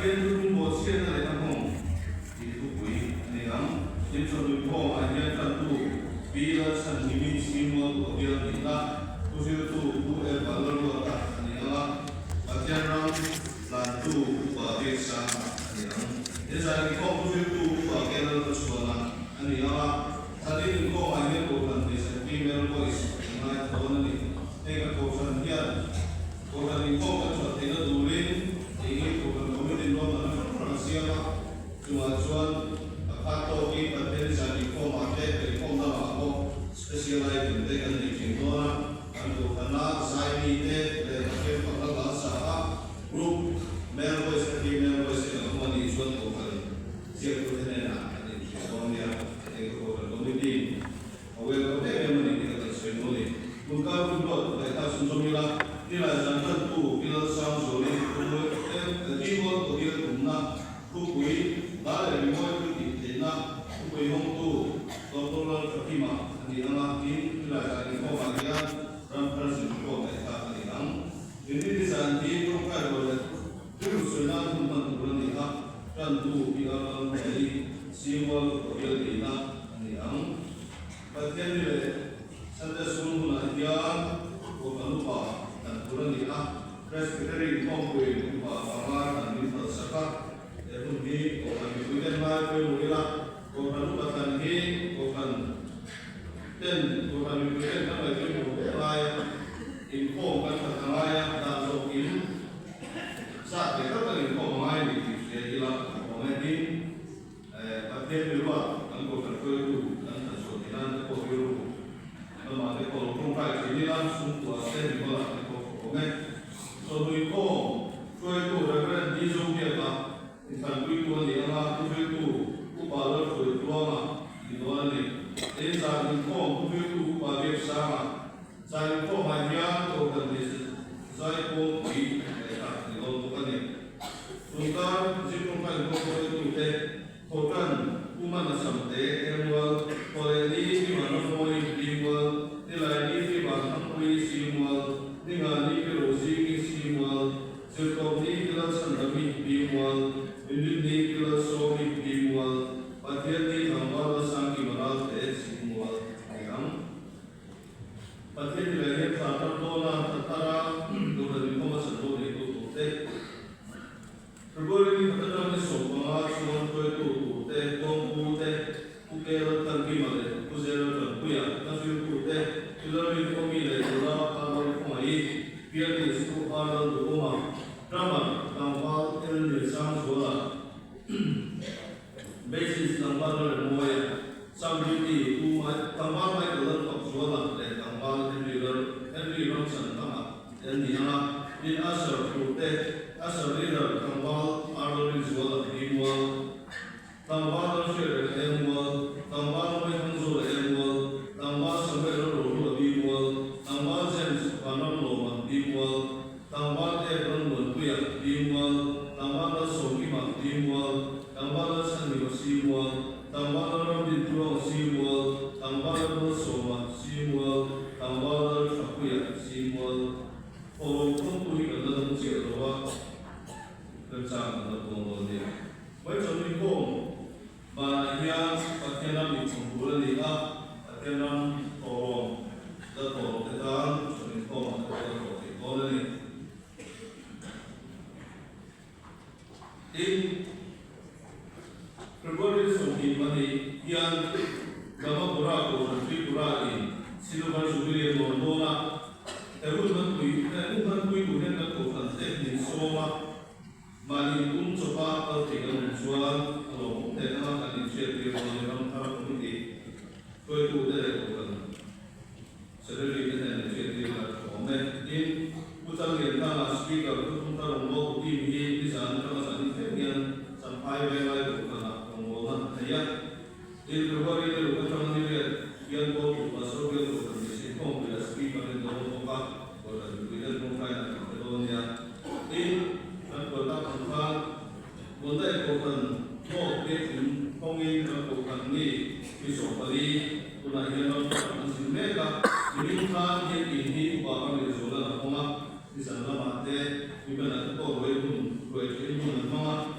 thiên trung bộ xuyên này thằng hùng thì thu quý này lắm nhưng cho mình po mà nhân thân tu vì là sản phẩm xin mua của việc hiện tại tu siêu tu em bảo luôn luôn ta này là thiên ram là tu và việc sa này lắm thế ra cái con tu siêu tu và cái là tu sửa là anh này là sa đi những con anh nhân của phần thì sẽ phim em voice này thấu này thế cái câu phần kia câu phần những con cái chuyện thì nó đủ lên thì cái câu phần có biết đến đâu mà nó không siêu mà cuma cuan atau kita dari jadi formatnya dari format apa spesialnya itu kan di sini untuk karena saya ini dari format bahasa grup mail voice yang cuma di cuan itu kan siapa pun ada di soalnya itu kan komedi awal kita memang ini kita semua bukan untuk kita sendiri nilai jangan tu kita sama sekali kemudian jiwa kita guna kukui 나를 리모이트 있나 우리 형도 또또를 저기마 아니나 인라자 인포마기야 람프라스 주고 있다 아니랑 인디디산 디프로파일을 그루스나 한번 그러니까 란두 비가는 거의 시월 거기에나 아니랑 바텐리에 산대 수능은 아니야 고반우파 그러니까 프레스피테리 pompu에 바 바라 아니면 사카 Jadi, orang itu kan baru mula, orang itu bahkan ini, orang dan orang itu kan lagi mulai info kan tentang layak dan login. Saat kita kan info mengenai ini, saya bilang mengenai bagian di luar, kan bukan itu dan sesuatu itu biru. Kalau kalau kumpai sini langsung kuasa di luar itu mengenai. So itu, orang di Zoom Isang kui tu ni ama tu kui tu upalar kui tu ama di luar ni. Ini saat ini kau kui tu upabek sama. Saat ini kau hanya tu kan di saya kau kui di luar tu kan ni. Tunggal jika kau kui tu te kau kan umat nasam te emual kau ini di mana moi dimual nilai ini di mana kui simual dengan ini kerosi ni simual serta ini kelas sendiri dimual. Ini kira sobi dimual, patiati hamba sangki maral te simual ayam. Patiati lagi tata tola tatara dua di koma satu itu te. Perbalik ini kata ni sopa suan tu itu te kompu te ukera tangki male kuzera tangkuya kasu te kilari komi le dola kamar komai biar di situ ada dua drama tanggal ini sang sola basis tanggal moya sang duty umat tanggal mai dalam sola le tanggal Henry Robinson tama dan dia in asar pute asar leader tanggal Arnold sola dimual tanggal share dimual tanggal mai hanzo dimual tanggal sampai rodo dimual tanggal James Panolo dimual tanggal Ebron Montuya dimual tanggal Sokima dimual tanggal Sanyo simual tanggal Robin Tuang simual tanggal Soma simual tanggal Shakuya simual orang pun kita dalam sekolah kerja dalam pengolahan. Macam ni pun banyak pakaian yang kumpulan ni pakaian orang dalam tekan seperti orang dalam pengolahan ni. In Februari sehari ini yang gambar pura ko nanti pura ini siapa subiri Londona, bukan kui bukan aku fantastik di Soma, mali coba atau tiga menjual kalau kita akan dicari di dalam harap ini, kui itu dari bukan, sedari kita dicari di dalam komen in putar kita speaker itu putar untuk TV di sana sampai mulai bukan pengolahan ayat di Februari itu bukan yang baru masuk ke dalam sisi komputer speaker itu untuk bukan video mungkin Indonesia in dan kota tempat mulai bukan mau bikin pengin bukan ni besok hari punya yang masih mereka ini kan yang ini bukan di zona apa di sana mate bukan ada kau itu nanti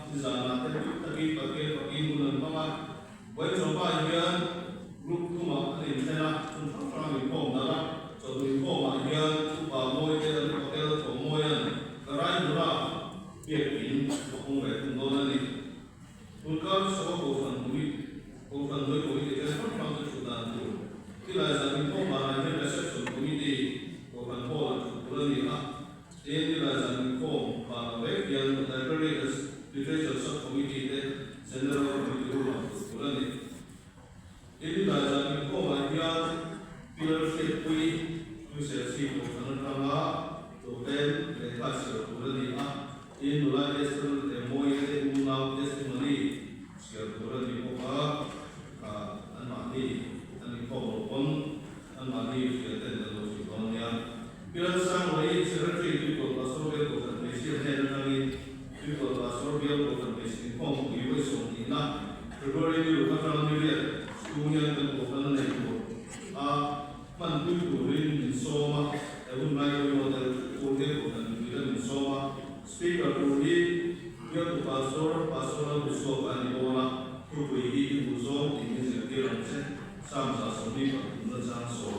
dia tu pastoral bishop ani bona tu pui hi buzo in se ke ram se sam sa so bi pa na sang so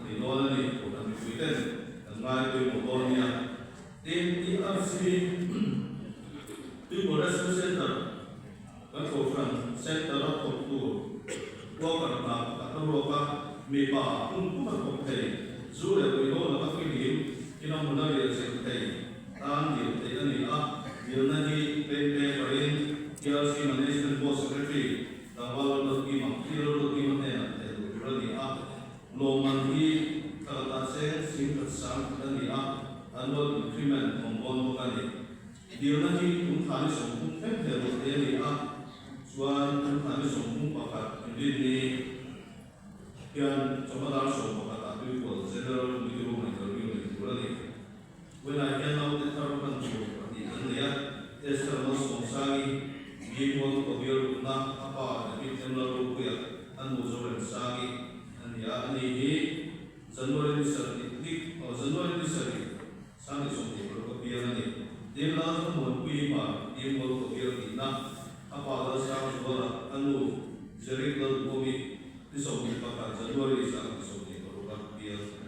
ni no ni ko ta mi pui ten ngai tu mo bon nia tin ERC tu mo rescue center kan ko fran center of tu wo ka ta ta ro ka mi pa ma ko thei zu le ko no na ka ki ni kina mo na le se thei tan ni te ni a Yunani Pente Parin ERC Management Board Secretary Tawal Loki Makiro Loki Matena Rani A Loman Hi Kalatase Singkat Sang Rani A Annual Increment Mombon Bokani Yunani Tunthani Sompung Pente Rani A Suan Tunthani Sompung Pakat Indini Kian Chomadar Sompung Pakat People General Mikro Mikro Rani When I hand out the Tarapan Esther was Sagi, being one of your not apart, and with them Laruya, and Muzo and Sagi, and Yani, January Circuit, or January Circuit, Sunday something, Piani. They love them one Pima, being one of your not apart, Sang, and Jerry Gomi, this of the Papa, January Sunday something, or Piani.